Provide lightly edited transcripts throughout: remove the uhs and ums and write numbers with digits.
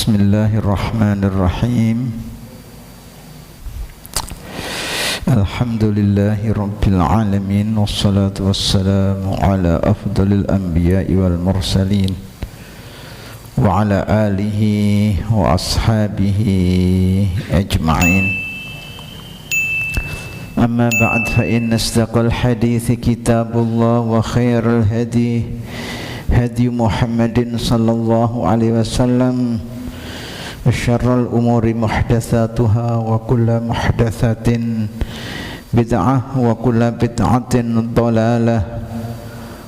Bismillahirrahmanirrahim. Alhamdulillahi rabbil alamin, wassalatu wassalamu ala afdalil anbiya'i wal mursalin wa ala alihi wa ashabihi ajma'in. Amma ba'd, fa inna asdaqal hadithi kitabullah wa khairal hadi hadi Muhammadin sallallahu alaihi wasallam wa syarrul umuri muhdatsatuha wa kullu muhdatsatin bid'ah wa kullu bid'atin dhalalah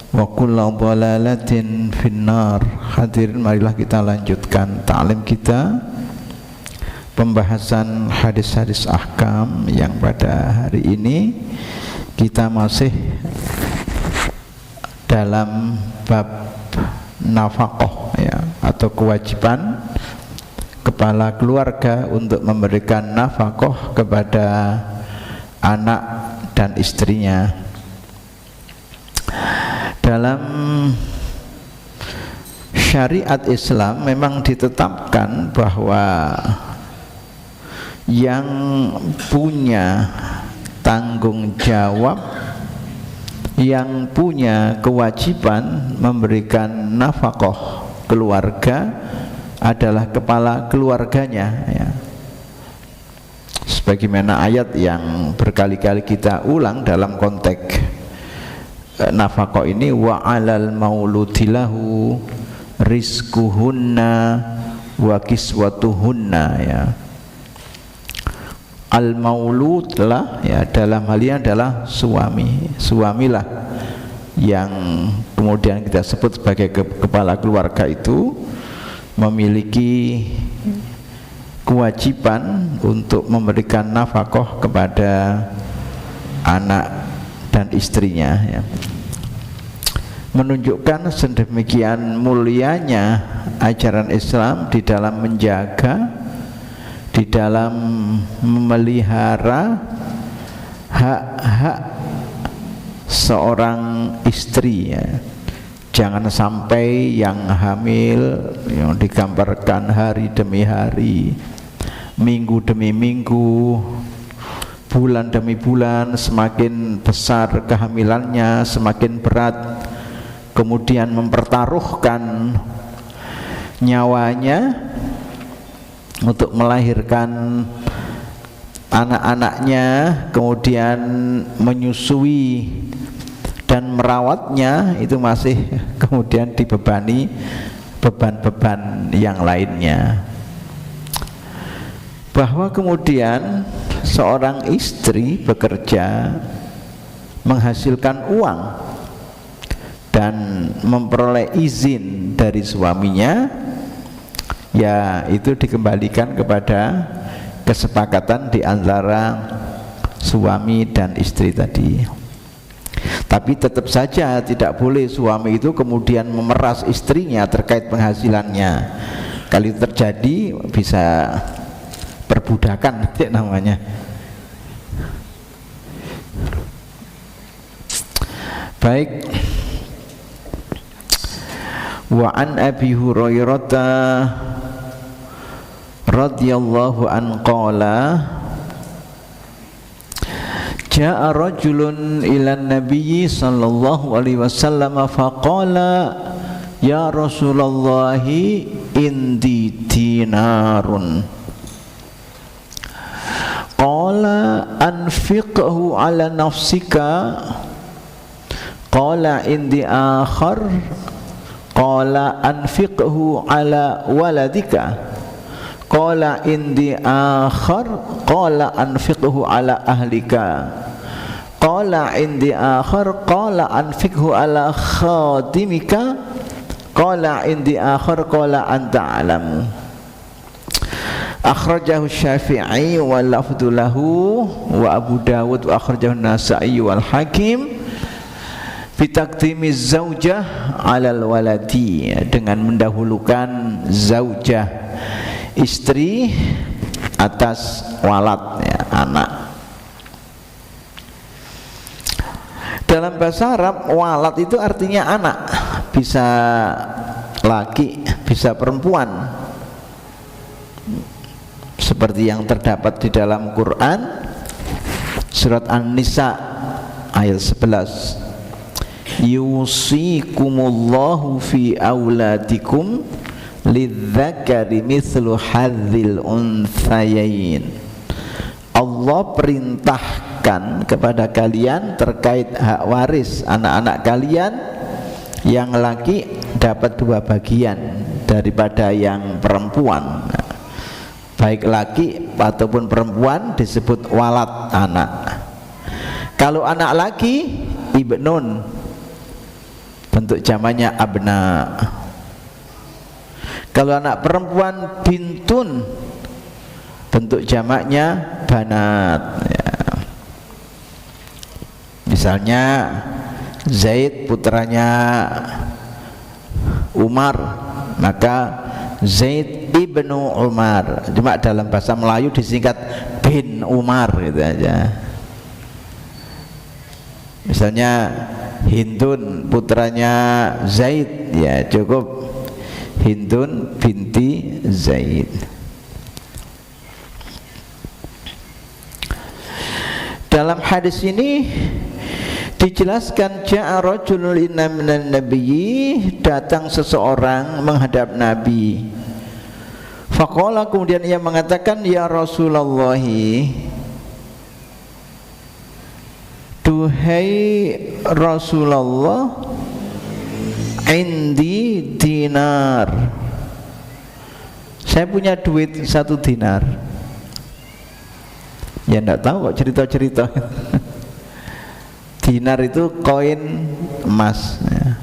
wa kullu dhalalatin finnar. Hadirin, marilah kita lanjutkan ta'lim kita, pembahasan hadis-hadis ahkam yang pada hari ini kita masih dalam bab nafaqah, ya, atau kewajiban kepala keluarga untuk memberikan nafkah kepada anak dan istrinya. Dalam syariat Islam memang ditetapkan bahwa yang punya tanggung jawab, yang punya kewajiban memberikan nafkah keluarga adalah kepala keluarganya, ya. Sebagaimana ayat yang berkali-kali kita ulang dalam konteks nafkah ini, wa 'alal mauludilahu rizquhunna wa kiswatuhunna, ya. Al maulud lah, ya, dalam hal ini adalah suamilah yang kemudian kita sebut sebagai kepala keluarga itu memiliki kewajiban untuk memberikan nafkah kepada anak dan istrinya, ya. Menunjukkan sedemikian mulianya ajaran Islam di dalam menjaga, di dalam memelihara hak-hak seorang istri, ya. Jangan sampai yang hamil yang digambarkan hari demi hari, minggu demi minggu, bulan demi bulan, semakin besar kehamilannya, semakin berat, kemudian mempertaruhkan nyawanya untuk melahirkan anak-anaknya, kemudian menyusui dan merawatnya, itu masih kemudian dibebani beban-beban yang lainnya. Bahwa kemudian seorang istri bekerja menghasilkan uang dan memperoleh izin dari suaminya, ya, itu dikembalikan kepada kesepakatan di antara suami dan istri tadi. Tapi tetap saja tidak boleh suami itu kemudian memeras istrinya terkait penghasilannya. Kalau itu terjadi bisa perbudakan nanti namanya. Baik. Wa an Abi Hurairah radhiyallahu an qala ja'a rajulun ila nabiyyi sallallahu alaihi wasallam faqala ya Rasulullah indi dinarun qala anfiqhu ala nafsika qala indi akhar qala anfiqhu ala waladika qala indi akhar qala anfiqhu ala ahlika qala indi akhar qala anfiqhu ala khadimika qala indi akhar qala anta alam. Akhrajahu Syafi'i wa lafdhu lahu wa Abu Dawud wa akhrajahu Nasa'i wal Hakim fi taqdimi zaujah 'alal waladi, dengan mendahulukan zaujah, istri, atas walad, ya, anak. Dalam bahasa Arab, walad itu artinya anak, bisa laki, bisa perempuan. seperti yang terdapat di dalam Quran surat An-Nisa ayat 11, yusikumullahu fi auladikum lidzakari mithlu hadzil unthayain. Allah perintahkan kepada kalian terkait hak waris anak-anak kalian, yang laki dapat 2 bagian daripada yang perempuan. Baik laki ataupun perempuan disebut walad, anak. Kalau anak laki ibnun, bentuk jamaknya abna. Kalau anak perempuan bintun, bentuk jamaknya banat ya. Misalnya Zaid putranya Umar, maka Zaid ibnu Umar, cuma dalam bahasa Melayu disingkat bin Umar gitu aja. Misalnya Hindun putranya Zaid, ya cukup Hindun binti Zaid. Dalam hadis ini dijelaskan ja'a rajulun minan nabiyyi, datang seseorang menghadap Nabi. Faqala, kemudian ia mengatakan, ya Rasulullah, duhai Rasulullah, indi dinar, saya punya duit 1 dinar. Ya enggak tahu kok cerita-cerita. Dinar itu koin emas ya.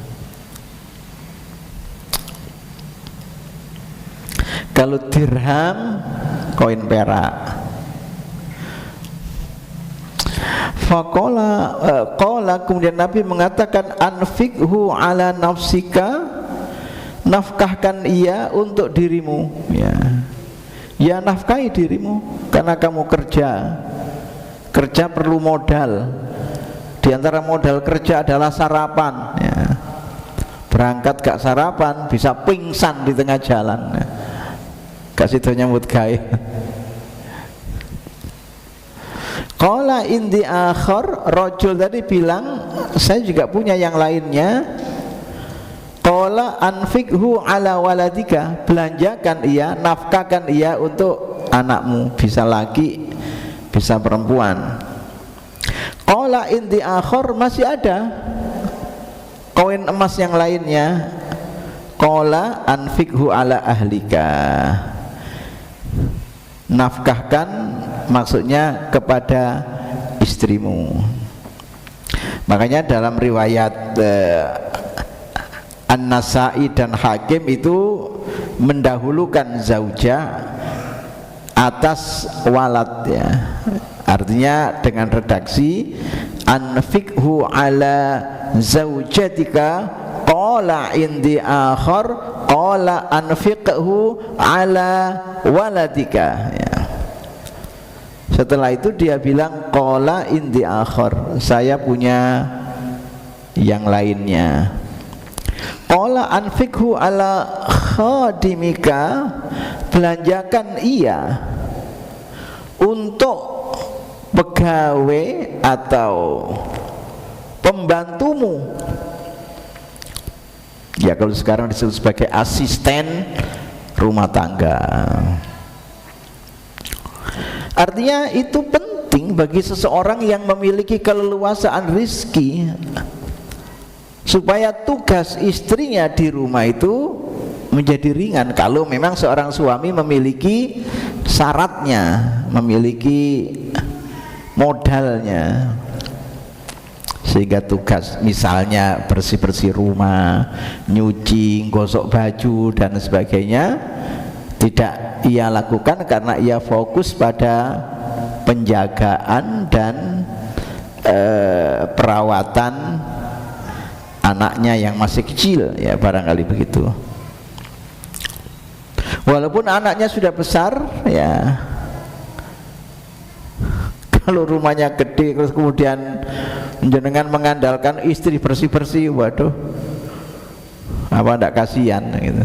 Kalau dirham koin perak. Faqala kemudian Nabi mengatakan, anfikhu ala nafsika, nafkahkan ia untuk dirimu ya. Ya nafkahi dirimu, karena kamu kerja perlu modal. Di antara modal kerja adalah sarapan ya. Berangkat gak sarapan bisa pingsan di tengah jalan ya. Gak situ nyambut gawe. Qala indi akhar, rajul tadi bilang saya juga punya yang lainnya. Qala anfikhu ala waladika, belanjakan ia, nafkahkan ia untuk anakmu, bisa laki bisa perempuan. Qala indi akhar, masih ada koin emas yang lainnya. Qala anfikhu ala ahlika, nafkahkan maksudnya kepada istrimu. Makanya dalam riwayat An-Nasa'i dan Hakim itu mendahulukan zaujah atas walad ya. Artinya dengan redaksi anfikhu ala zaujatika, qala indi akhar, qala anfikhu ala waladika ya. Setelah itu dia bilang qala indi akhar, saya punya yang lainnya. Qala anfikhu ala khadimika, belanjakan ia untuk pegawai atau pembantumu. Ya kalau sekarang disebut sebagai asisten rumah tangga. Artinya itu penting bagi seseorang yang memiliki keleluasaan rizki, supaya tugas istrinya di rumah itu menjadi ringan kalau memang seorang suami memiliki syaratnya, memiliki modalnya, sehingga tugas misalnya bersih-bersih rumah, nyuci, gosok baju dan sebagainya tidak ia lakukan karena ia fokus pada penjagaan dan perawatan anaknya yang masih kecil ya, barangkali begitu. Walaupun anaknya sudah besar ya, kalau rumahnya gede terus kemudian jenengan mengandalkan istri bersih-bersih, waduh, apa ndak kasihan gitu.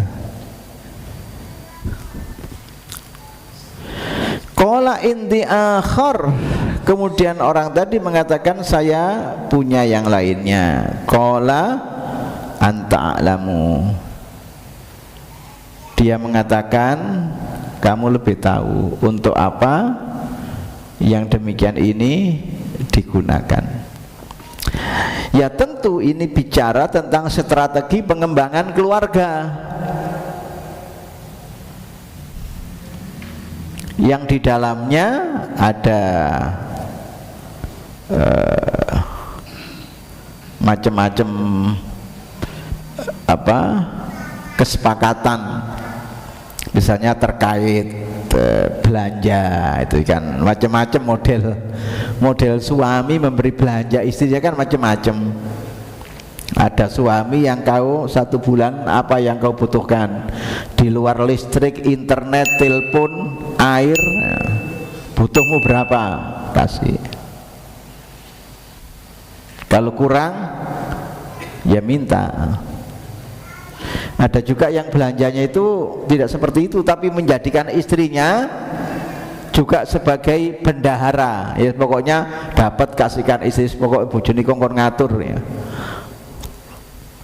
Qala indi akhar, kemudian orang tadi mengatakan saya punya yang lainnya. Qala anta a'lamu, dia mengatakan kamu lebih tahu untuk apa yang demikian ini digunakan. Ya tentu ini bicara tentang strategi pengembangan keluarga yang di dalamnya ada macam-macam kesepakatan, misalnya terkait belanja, itu kan macam-macam model suami memberi belanja istrinya kan macam-macam. Ada suami yang kau 1 bulan apa yang kau butuhkan di luar listrik, internet, telepon, air, butuhmu berapa, kasih. Kalau kurang ya minta. Ada juga yang belanjanya itu tidak seperti itu, tapi menjadikan istrinya juga sebagai bendahara. Ya pokoknya dapat kasihkan istri, pokoknya bojone kongkon ngatur ya.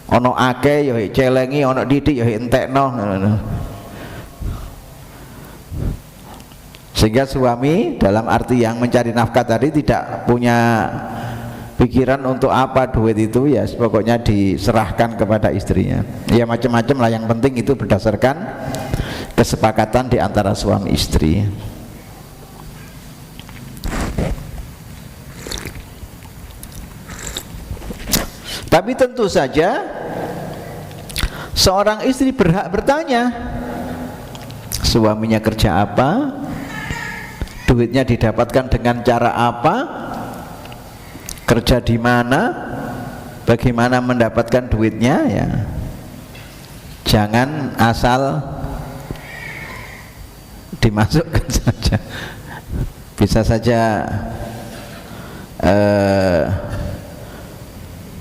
Ono akeh ya celengi, ono didik ya entekno. Sehingga suami dalam arti yang mencari nafkah tadi tidak punya pikiran untuk apa duit itu, ya pokoknya diserahkan kepada istrinya. Ya macam-macam lah, yang penting itu berdasarkan kesepakatan di antara suami istri. Tapi tentu saja seorang istri berhak bertanya suaminya kerja apa, duitnya didapatkan dengan cara apa, kerja di mana, bagaimana mendapatkan duitnya. Ya jangan asal dimasukkan saja. Bisa saja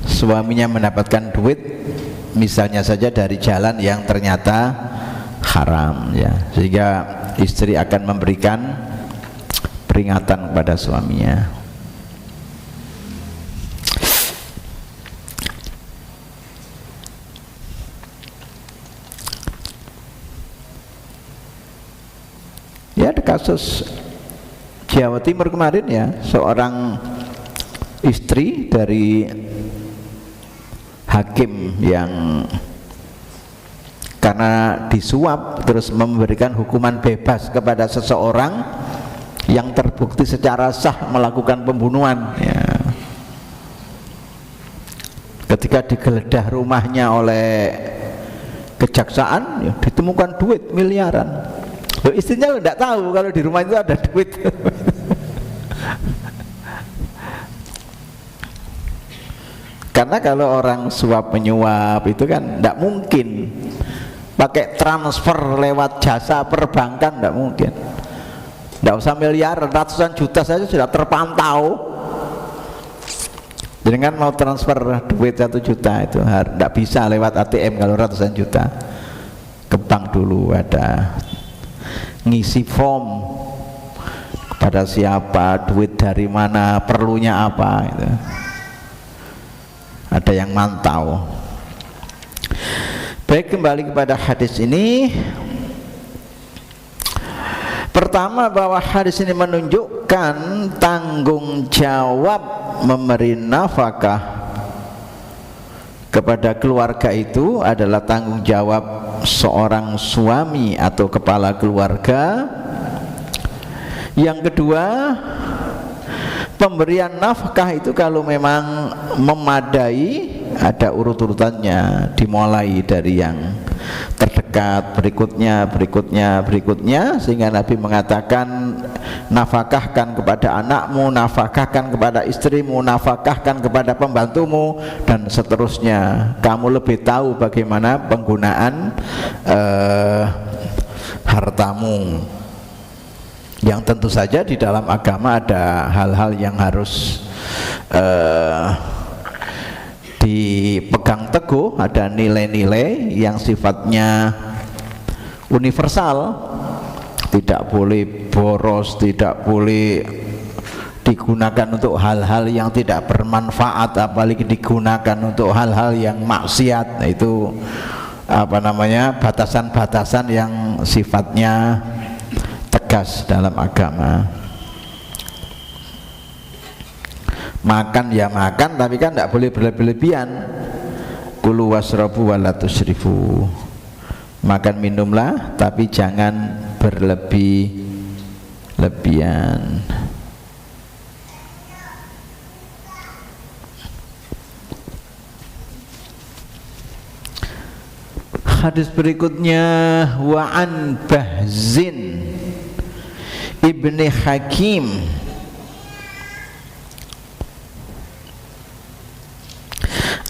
suaminya mendapatkan duit misalnya saja dari jalan yang ternyata haram, ya, sehingga istri akan memberikan peringatan kepada suaminya. Ya ada kasus Jawa Timur kemarin ya, seorang istri dari hakim yang karena disuap terus memberikan hukuman bebas kepada seseorang yang terbukti secara sah melakukan pembunuhan, ya. Ketika digeledah rumahnya oleh kejaksaan, ya, ditemukan duit miliaran. Loh, istrinya tidak tahu kalau di rumah itu ada duit. Karena kalau orang suap menyuap itu kan tidak mungkin pakai transfer lewat jasa perbankan, tidak mungkin. Tidak usah miliar, ratusan juta saja sudah terpantau. Dengan mau transfer duit 1 juta itu tidak bisa lewat ATM kalau ratusan juta. Ke bank dulu ada ngisi form kepada siapa, duit dari mana, perlunya apa itu. Ada yang mantau. Baik, kembali kepada hadis ini. Pertama, bahwa hadis ini menunjukkan tanggung jawab memberi nafkah kepada keluarga itu adalah tanggung jawab seorang suami atau kepala keluarga. Yang kedua, pemberian nafkah itu kalau memang memadai ada urut-urutannya, dimulai dari yang terdekat, berikutnya, sehingga Nabi mengatakan nafkahkan kepada anakmu, nafkahkan kepada istrimu, nafkahkan kepada pembantumu, dan seterusnya. Kamu lebih tahu bagaimana penggunaan hartamu. Yang tentu saja di dalam agama ada hal-hal yang harus dipegang teguh, ada nilai-nilai yang sifatnya universal, tidak boleh boros, tidak boleh digunakan untuk hal-hal yang tidak bermanfaat, apalagi digunakan untuk hal-hal yang maksiat. Nah, itu apa namanya, batasan-batasan yang sifatnya tegas dalam agama. Makan ya makan, tapi kan tidak boleh berlebihan. Kulu wasrabu wala tusrifu. Makan minumlah, tapi jangan berlebih-lebihan. Hadis berikutnya, wa an Bahzin ibni Hakim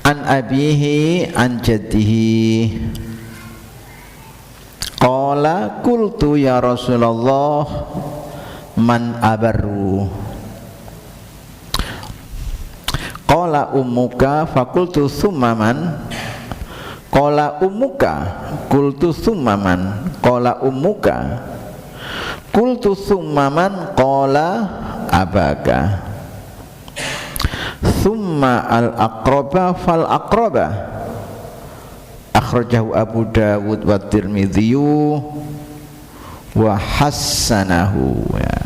an abihi an jaddihi qala qultu ya Rasulullah man abarru qala ummuka faqultu summa man qala ummuka qultu summa man qala ummuka qultu summa man qala abaka summa al-aqraba fal aqraba akhrajahu Abu Dawud wa Tirmidzi wa hassanahu. Ya.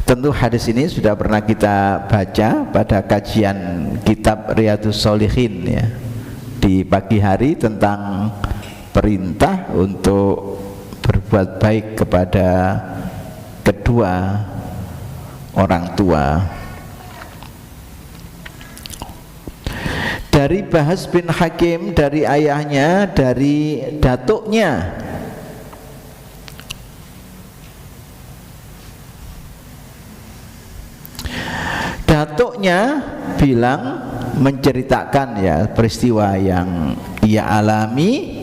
Tentu hadis ini sudah pernah kita baca pada kajian kitab Riyadhus Shalihin ya, di pagi hari, tentang perintah untuk berbuat baik kepada kedua orang tua. Dari Bahz bin Hakim, dari ayahnya, dari datuknya. Datuknya bilang, menceritakan ya peristiwa yang ia alami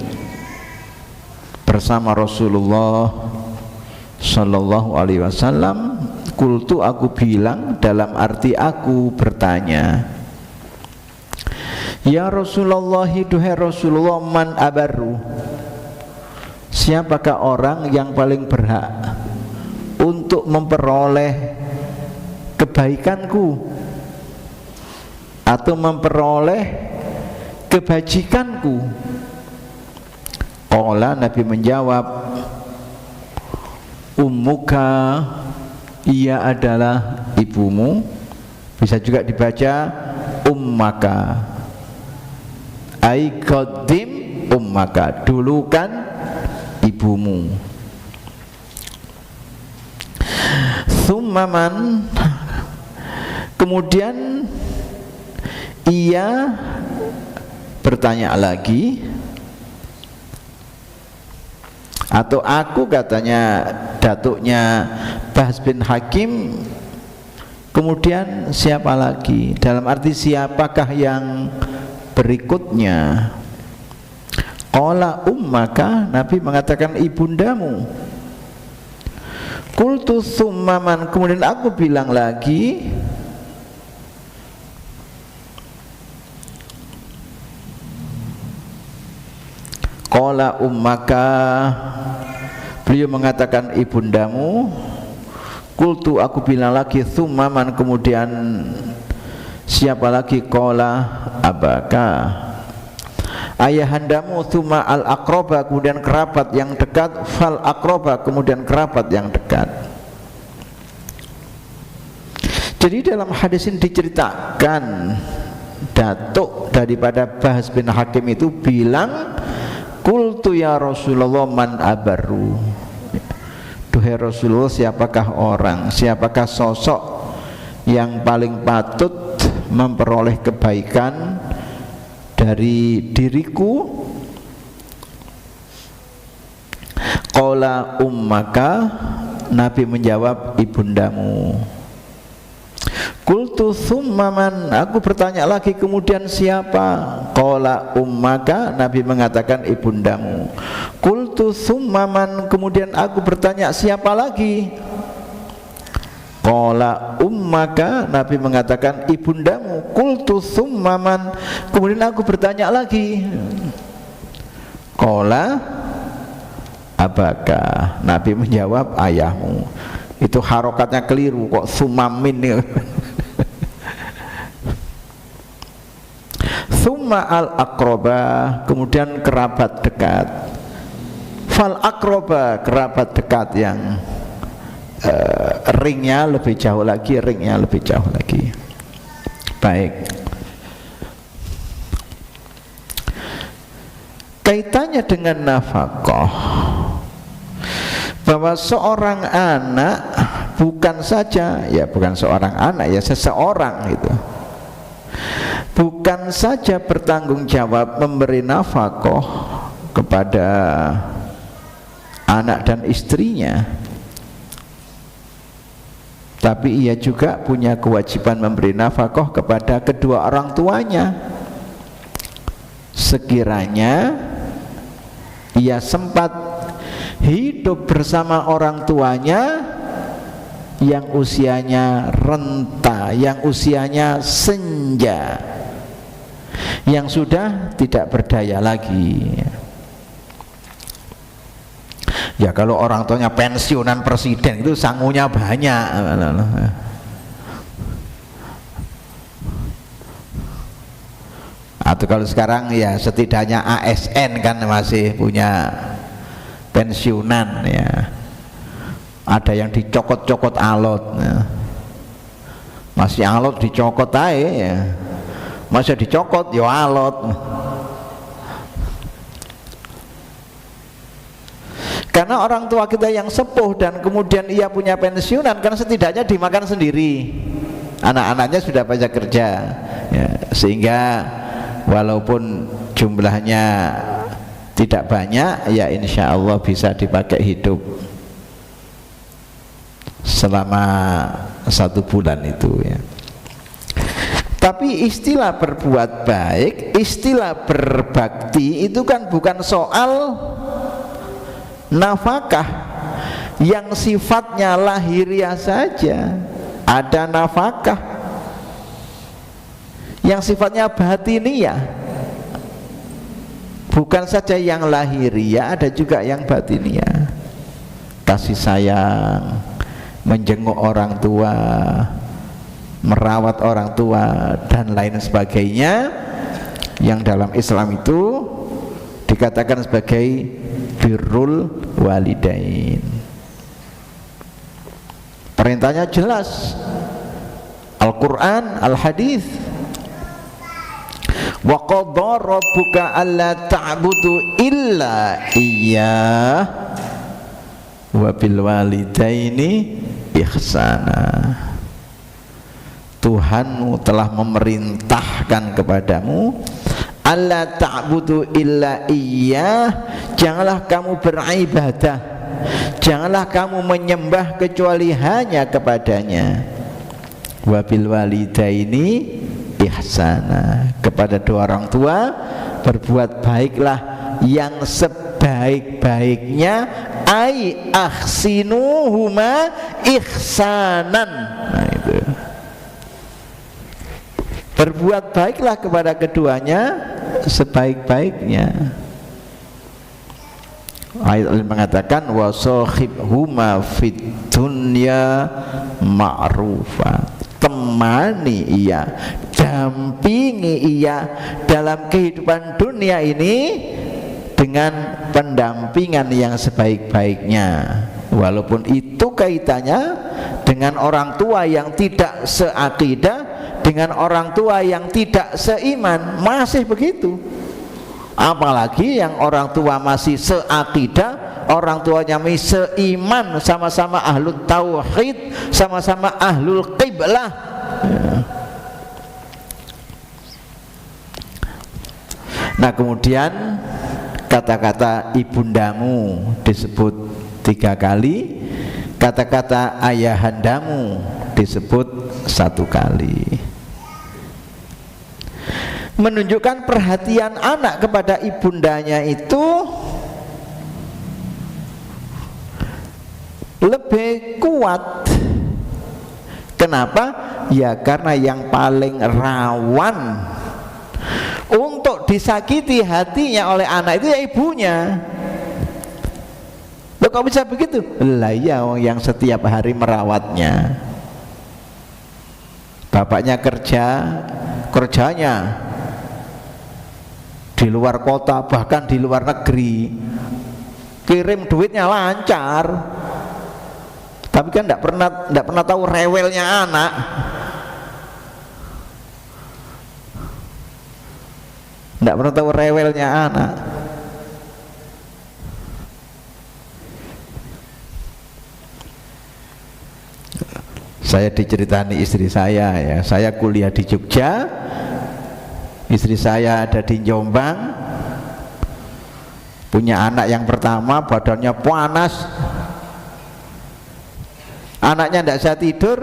bersama Rasulullah Sallallahu Alaihi Wasallam. Kultu, aku bilang, dalam arti aku bertanya, ya Rasulullah, duhai Rasulullah, man abarru, siapakah orang yang paling berhak untuk memperoleh kebaikanku atau memperoleh kebajikanku? Qala, Nabi menjawab, ummuka, ia adalah ibumu. Bisa juga dibaca ummaka, ai qaddim ummaka, dulukan ibumu. Summaman, kemudian ia bertanya lagi, atau aku, katanya datuknya Bahz bin Hakim, kemudian siapa lagi, dalam arti siapakah yang berikutnya? Qala ummaka, Nabi mengatakan ibundamu. Qultu summaman, kemudian aku bilang lagi, qala ummaka, beliau mengatakan ibundamu. Qultu, aku bilang lagi, summaman, kemudian siapa lagi? Qala abaka, ayahandamu. Summa al aqroba, kemudian kerabat yang dekat. Fal aqroba, kemudian kerabat yang dekat. Jadi dalam hadis ini diceritakan datuk daripada Bahz bin Hakim itu bilang, qultu ya Rasulullah man abarru, duhai Rasulullah, siapakah orang, siapakah sosok yang paling patut memperoleh kebaikan dari diriku? Qala ummaka, Nabi menjawab ibundamu. Qultu summaman, aku bertanya lagi, kemudian siapa? Qala ummaka, Nabi mengatakan ibundamu. Qultu summaman, kemudian aku bertanya siapa lagi? Qala ummaka, Nabi mengatakan ibundamu. Qultu summaman, kemudian aku bertanya lagi. Qala abaka. Nabi menjawab ayahmu. Itu harokatnya keliru kok, sumamin. Summa al akroba, kemudian kerabat dekat. Fal akroba, kerabat dekat yang ringnya lebih jauh lagi, ringnya lebih jauh lagi. Baik. Kaitannya dengan nafkah, bahwa seorang anak bukan saja, ya bukan seorang anak, ya seseorang itu bukan saja bertanggung jawab memberi nafkah kepada anak dan istrinya, tapi ia juga punya kewajiban memberi nafkah kepada kedua orang tuanya sekiranya ia sempat hidup bersama orang tuanya yang usianya renta, yang usianya senja, yang sudah tidak berdaya lagi. Ya kalau orang tuanya pensiunan presiden itu sangunya banyak. Atau kalau sekarang ya setidaknya ASN kan masih punya pensiunan ya. Ada yang dicokot-cokot alot ya. Masih alot dicokot aja ya. Masih dicokot ya alot. Karena orang tua kita yang sepuh dan kemudian ia punya pensiunan, kan setidaknya dimakan sendiri. Anak-anaknya sudah banyak kerja ya, sehingga walaupun jumlahnya tidak banyak, ya insya Allah bisa dipakai hidup selama 1 bulan itu ya. Tapi istilah berbuat baik, istilah berbakti itu kan bukan soal nafkah yang sifatnya lahiriah saja. Ada nafkah yang sifatnya batiniah, bukan saja yang lahiriah, ada juga yang batiniah. Kasih sayang, menjenguk orang tua, merawat orang tua, dan lain sebagainya, yang dalam Islam itu dikatakan sebagai birrul walidain. Perintahnya jelas, Al-Quran, Al-Hadis. Wa qadha rabbuka alla ta'budu illa iyyah wa bil walidaini ihsana. Tuhanmu telah memerintahkan kepadamu alla ta'budu illa iyyah, janganlah kamu beribadah, janganlah kamu menyembah kecuali hanya kepadanya. Wa bil walidaini ihsana, kepada dua orang tua berbuat baiklah yang sebaik-baiknya, ai ahsinuhuma ihsanan. Nah itu, berbuat baiklah kepada keduanya sebaik-baiknya. Ayat Allah mengatakan wasahibhuma fid dunya ma'rufa, temani ia, dampingi ia dalam kehidupan dunia ini dengan pendampingan yang sebaik-baiknya, walaupun itu kaitannya dengan orang tua yang tidak seakidah, dengan orang tua yang tidak seiman, masih begitu. Apalagi yang orang tua masih seakidah, orang tuanya masih seiman, sama-sama ahlul tauhid, sama-sama ahlul qiblah ya. Nah kemudian kata-kata ibundamu disebut 3 kali, kata-kata ayahandamu disebut 1 kali, menunjukkan perhatian anak kepada ibundanya itu lebih kuat. Kenapa? Ya karena yang paling rawan untuk disakiti hatinya oleh anak itu ya ibunya. Loh kok bisa begitu? Lah iya, yang setiap hari merawatnya. Bapaknya kerjanya di luar kota, bahkan di luar negeri, kirim duitnya lancar, tapi kan tidak pernah tahu rewelnya anak. Tidak pernah tahu rewelnya anak. Saya diceritani istri saya, ya, saya kuliah di Jogja, istri saya ada di Jombang, punya anak yang pertama, badannya panas, anaknya tidak bisa tidur,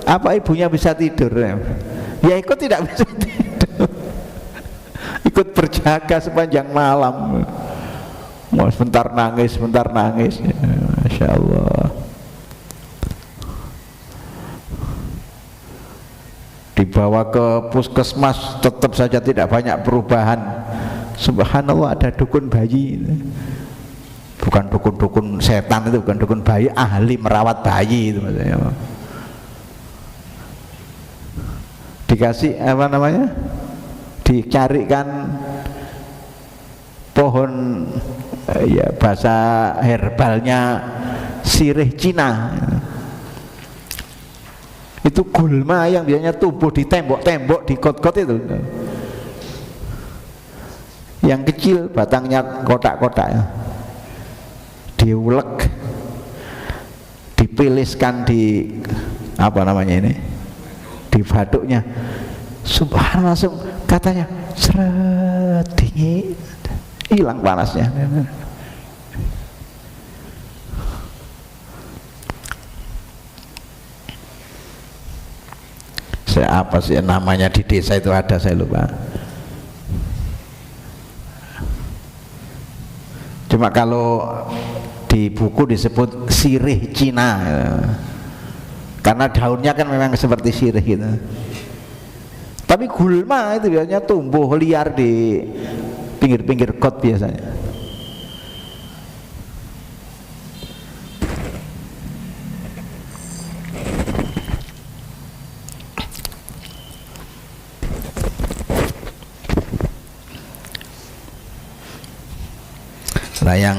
apa ibunya bisa tidur? Ya ikut tidak bisa tidur, ikut berjaga sepanjang malam, mau sebentar nangis, Masya Allah. Dibawa ke puskesmas tetap saja tidak banyak perubahan. Subhanallah, ada dukun bayi, bukan dukun setan, itu bukan dukun bayi, ahli merawat bayi itu maksudnya. Dikasih apa namanya, dicarikan pohon, ya bahasa herbalnya sirih Cina, itu gulma yang biasanya tumbuh di tembok-tembok, di got-got itu, yang kecil, batangnya kotak-kotak, diulek, dipiliskan di apa namanya ini, di batuknya. Subhanallah, langsung katanya seret, dingin, hilang panasnya. Apa sih namanya di desa itu, ada, saya lupa. Cuma kalau di buku disebut sirih Cina, karena daunnya kan memang seperti sirih gitu. Tapi gulma itu biasanya tumbuh liar di pinggir-pinggir got biasanya. Nah, yang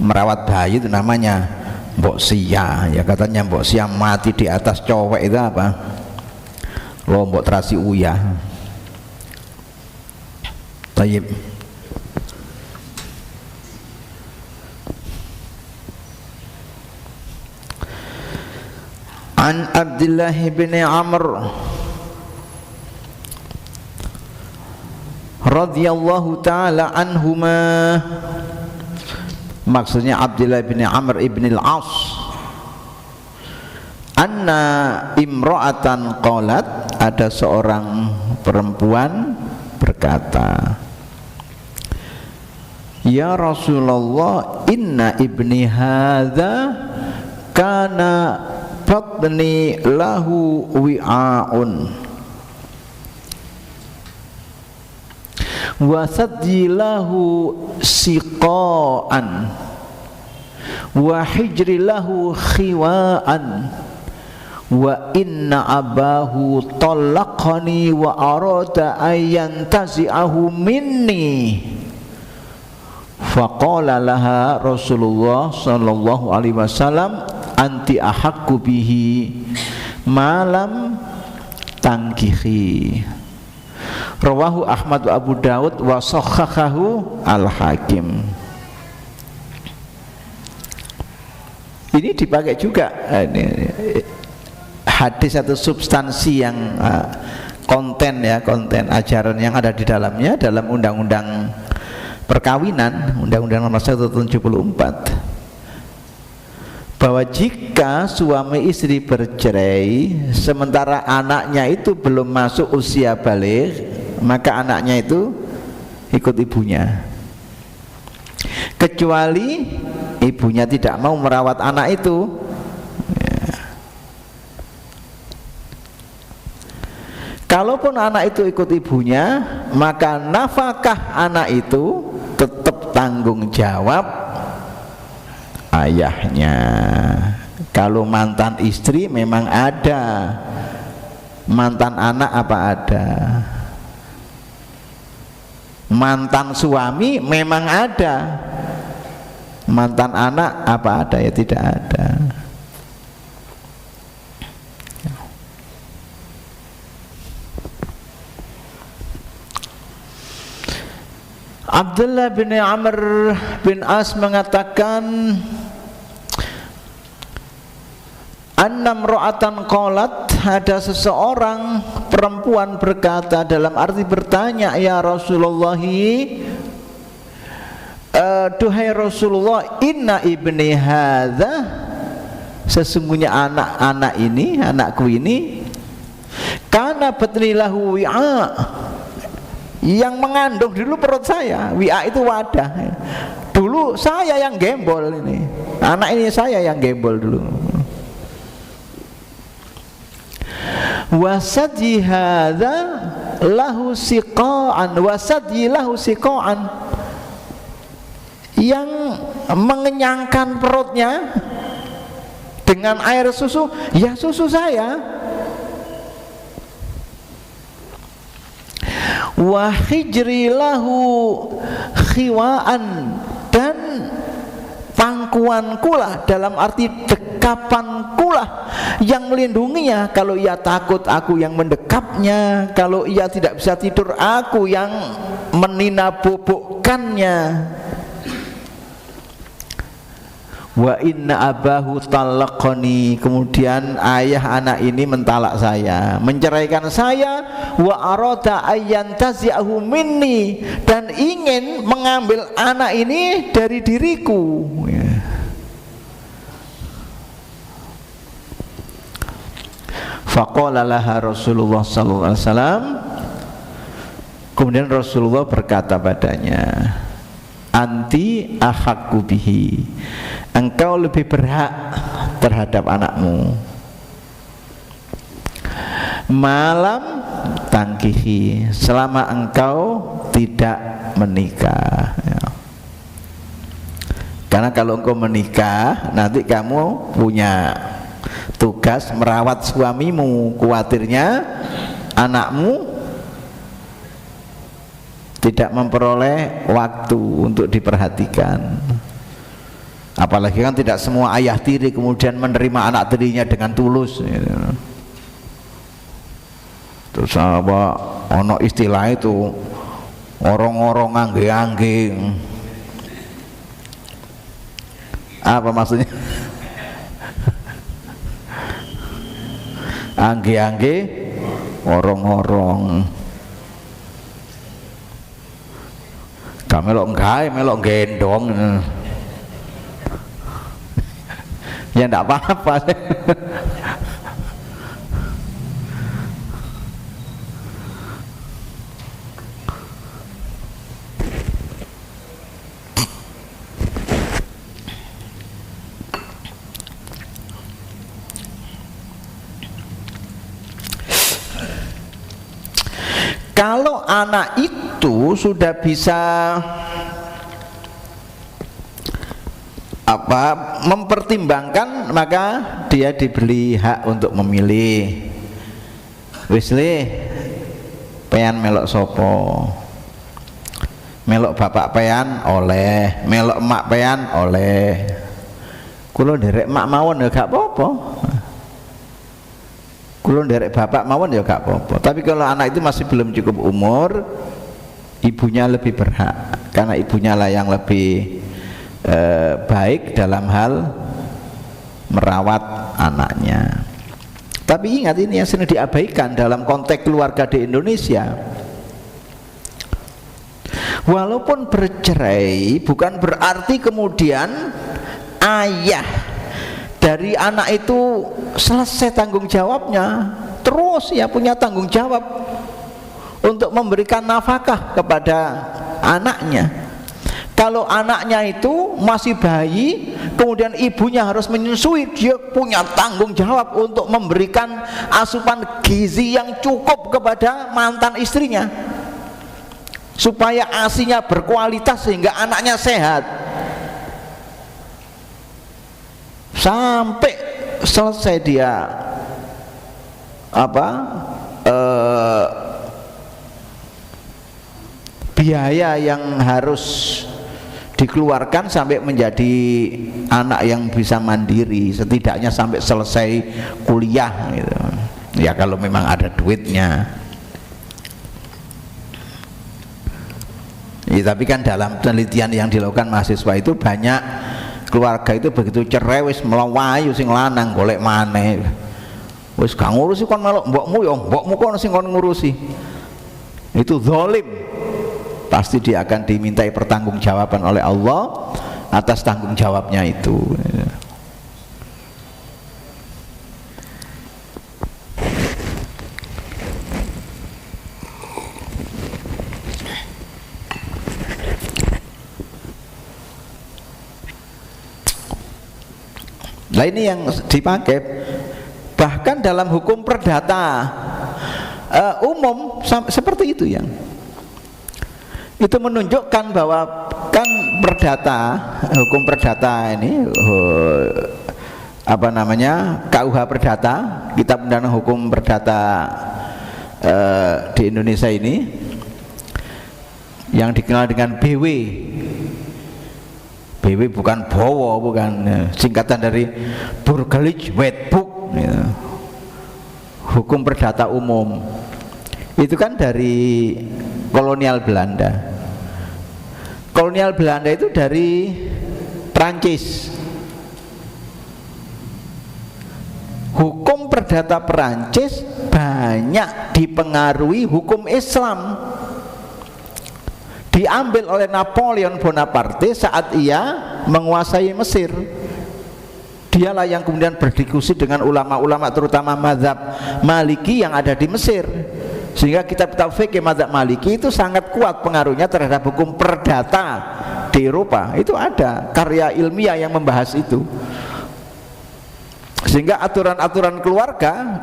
merawat bayi itu namanya Mbok Sia, ya katanya Mbok Sia mati di atas cowek itu apa, lombok terasi uyah. Tayyib. An Abdullah bin Amr radhiyallahu ta'ala anhuma, maksudnya Abdullah bin Amr ibn al-As, anna imra'atan qalat, ada seorang perempuan berkata, ya Rasulullah, inna ibni hadza kana batni lahu wi'aun wa sadjilahu siqaan wa hijrilahu khiwaan wa inna abahu talaqani wa arada ayyan tazi'ahu minni. Faqala laha Rasulullah sallallahu alaihi wasallam, anti ahaqqu bihi malam tangkihi. Rawahu Ahmad wa Abu Daud wa shahhahahu Al-Hakim. Ini dipakai juga hadis atau substansi yang konten ajaran yang ada di dalamnya dalam undang-undang perkawinan, undang-undang nomor 1 tahun 74, bahwa jika suami istri bercerai sementara anaknya itu belum masuk usia baligh, maka anaknya itu ikut ibunya, kecuali ibunya tidak mau merawat anak itu, ya. Kalaupun anak itu ikut ibunya, maka nafkah anak itu tetap tanggung jawab ayahnya. Kalau mantan istri memang ada, mantan anak apa ada, mantan suami memang ada, mantan anak apa ada? Ya tidak ada. Abdullah bin Amr bin As mengatakan, annam ro'atan qalat, ada seseorang perempuan berkata, dalam arti bertanya, ya Rasulullah, duhai Rasulullah, inna ibni hadza, sesungguhnya anak-anak ini, anakku ini, kana batni lahu wi'a, yang mengandung dulu perut saya. Wi'a itu wadah. Dulu saya yang gembol ini, anak ini saya yang gembol dulu. Wasadyi hadza lahu siqa'an, wasadyi lahu siqa'an, yang mengenyangkan perutnya dengan air susu, ya susu saya. Wa hijri lahu khiwaan, dan pangkuanku lah, dalam arti dekapanku lah yang melindunginya. Kalau ia takut, aku yang mendekapnya. Kalau ia tidak bisa tidur, aku yang meninabobokkannya. Wa inna abahu talaqani, kemudian ayah anak ini mentalak saya, menceraikan saya. Wa arada ayyantazi'ahu minni, dan ingin mengambil anak ini dari diriku. Faqala laha Rasulullah sallallahu alaihi wasallam, kemudian Rasulullah berkata padanya, anti ahaqqu bihi, engkau lebih berhak terhadap anakmu, malam tangkihi, selama engkau tidak menikah. Karena kalau engkau menikah, nanti kamu punya tugas merawat suamimu, khawatirnya anakmu tidak memperoleh waktu untuk diperhatikan. Apalagi kan tidak semua ayah tiri kemudian menerima anak tirinya dengan tulus. Terus apa, ono istilah itu, orang-orang angge-angge. Apa maksudnya? Angge-angge, orang-orang. Gak melok gawe, melok gendong. Ya enggak apa-apa. Kalau anak itu sudah bisa mempertimbangkan, maka dia diberi hak untuk memilih. Wis le pean melok sopo, melok bapak pean oleh, melok emak pean oleh. Kulo nderek emak mawon ya gak apa-apa, kulo nderek bapak mawon ya gak apa-apa. Tapi kalau anak itu masih belum cukup umur, ibunya lebih berhak, karena ibunya lah yang lebih baik dalam hal merawat anaknya. Tapi ingat, ini yang sering diabaikan dalam konteks keluarga di Indonesia. Walaupun bercerai, bukan berarti kemudian ayah dari anak itu selesai tanggung jawabnya. Terus ya punya tanggung jawab untuk memberikan nafkah kepada anaknya. Kalau anaknya itu masih bayi, kemudian ibunya harus menyusui, dia punya tanggung jawab untuk memberikan asupan gizi yang cukup kepada mantan istrinya, supaya ASINya berkualitas sehingga anaknya sehat. sampai selesai dia biaya yang harus dikeluarkan sampai menjadi anak yang bisa mandiri, setidaknya sampai selesai kuliah gitu. Ya kalau memang ada duitnya. Ya, tapi kan dalam penelitian yang dilakukan mahasiswa itu banyak keluarga itu begitu cerai wis melawayu sing lanang golek maneh. Wis gak ngurusi kon melok mbokmu ya mbokmu kon sing kon ngurusi. Itu zalim. Pasti dia akan dimintai pertanggungjawaban oleh Allah atas tanggung jawabnya itu. Nah ini yang dipakai bahkan dalam hukum perdata umum seperti itu yang itu menunjukkan bahwa kan perdata, hukum perdata ini apa namanya, KUH Perdata, Kitab Undang-Undang Hukum Perdata di Indonesia ini yang dikenal dengan BW. BW bukan Bowo, bukan, singkatan dari Burgerlijk Wetboek ya. Hukum perdata umum itu kan dari kolonial Belanda. Kolonial Belanda itu dari Prancis. Hukum perdata Prancis banyak dipengaruhi hukum Islam, diambil oleh Napoleon Bonaparte saat ia menguasai Mesir. Dialah yang kemudian berdiskusi dengan ulama-ulama terutama mazhab Maliki yang ada di Mesir, sehingga kitab-kitab fikih mazhab Maliki itu sangat kuat pengaruhnya terhadap hukum perdata di Eropa. Itu ada karya ilmiah yang membahas itu, sehingga aturan-aturan keluarga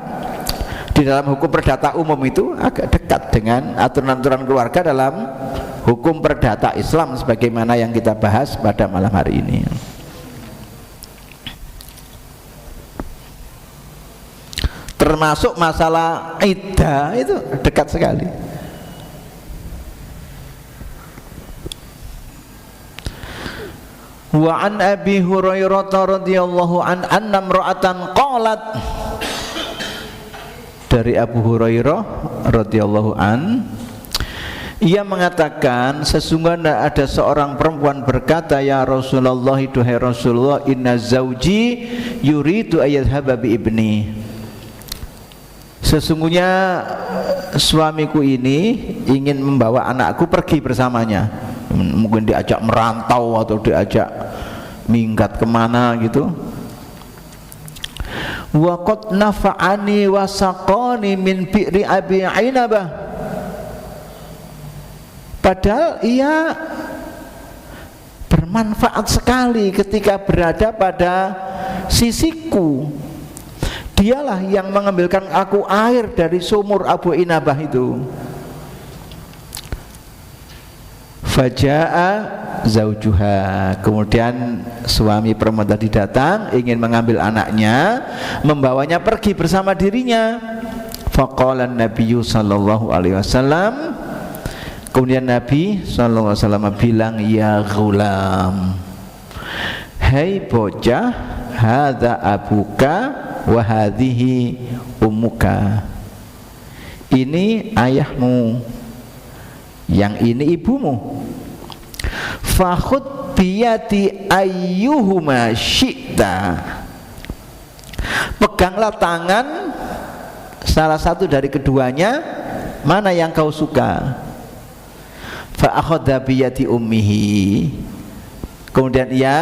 di dalam hukum perdata umum itu agak dekat dengan aturan-aturan keluarga dalam hukum perdata Islam sebagaimana yang kita bahas pada malam hari ini. Termasuk masalah iddah itu dekat sekali. Wa an Abi Hurairah radhiyallahu an anna imra'atan qalat, dari Abu Hurairah radhiyallahu an, ia mengatakan sesungguhnya ada seorang perempuan berkata, ya Rasulullah, duhai Rasulullah, inna zauji yuridu ayadhhaba bi ibni, sesungguhnya suamiku ini ingin membawa anakku pergi bersamanya. Mungkin diajak merantau atau diajak minggat kemana gitu. Wa qad nafa'ani wa saqani min bi'ri Abi Ainabah, padahal ia bermanfaat sekali ketika berada pada sisiku. Dialah yang mengambilkan aku air dari sumur Abu Inabah itu. Faja'a zaujuha, kemudian suami perempuan tadi datang ingin mengambil anaknya, membawanya pergi bersama dirinya. Faqala Nabiyyu sallallahu alaihi wasallam, kemudian Nabi sallallahu alaihi wasallam bilang, ya ghulam, hai bocah, hadza abuka wa hadhihi ummuka, ini ayahmu, yang ini ibumu. Fakhud biyati ayyuhuma syi'ta, peganglah tangan salah satu dari keduanya, mana yang kau suka. Fa akhadha biyati ummihi, kemudian ia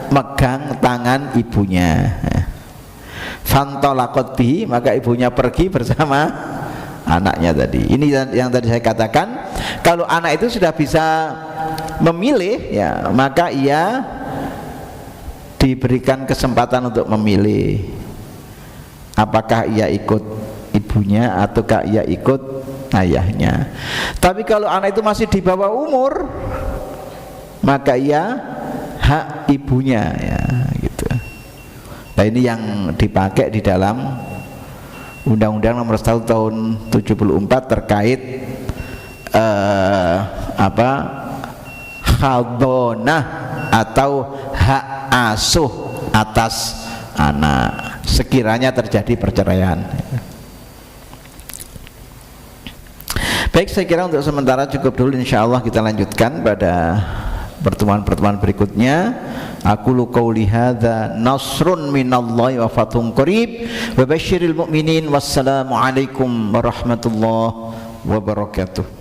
megang tangan ibunya. Fantolakot bihi, maka ibunya pergi bersama anaknya tadi. Ini yang tadi saya katakan, kalau anak itu sudah bisa memilih ya, maka ia diberikan kesempatan untuk memilih apakah ia ikut ibunya ataukah ia ikut ayahnya. Tapi kalau anak itu masih di bawah umur, maka ia hak ibunya ya gitu. Nah, ini yang dipakai di dalam Undang-Undang Nomor 1 Tahun 74 terkait khadonah atau hak asuh atas anak sekiranya terjadi perceraian. Baik, saya kira untuk sementara cukup dulu. Insya Allah kita lanjutkan pada pertemuan-pertemuan berikutnya. Aku qauli hadza nasrun minallahi wa fathun qarib wa basyiril mu'minin. Wassalamu alaikum warahmatullahi wabarakatuh.